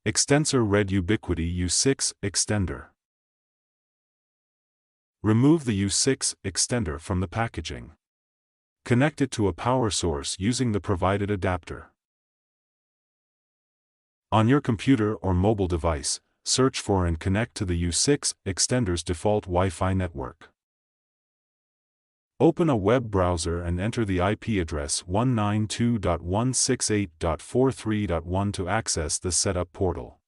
Extender Red UBIQUITI U6 Extender. Remove the U6 extender from the packaging. Connect it to a power source using the provided adapter. On your computer or mobile device, search for and connect to the U6 extender's default Wi-Fi network. Open a web browser and enter the IP address 192.168.43.1 to access the setup portal.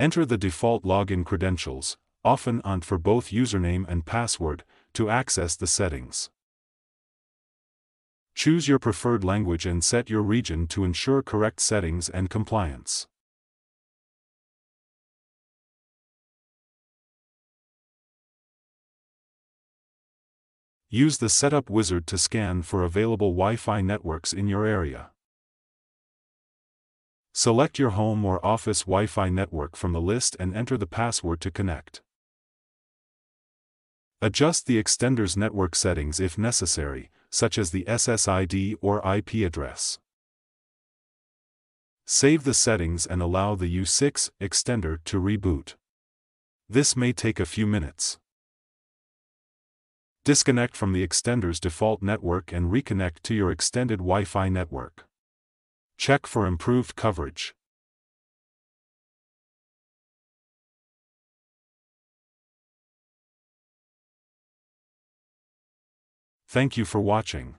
Enter the default login credentials, often UNT for both username and password, to access the settings. Choose your preferred language and set your region to ensure correct settings and compliance. Use the Setup Wizard to scan for available Wi-Fi networks in your area. Select your home or office Wi-Fi network from the list and enter the password to connect. Adjust the extender's network settings if necessary, such as the SSID or IP address. Save the settings and allow the U6 extender to reboot. This may take a few minutes. Disconnect from the extender's default network and reconnect to your extended Wi-Fi network. Check for improved coverage. Thank you for watching.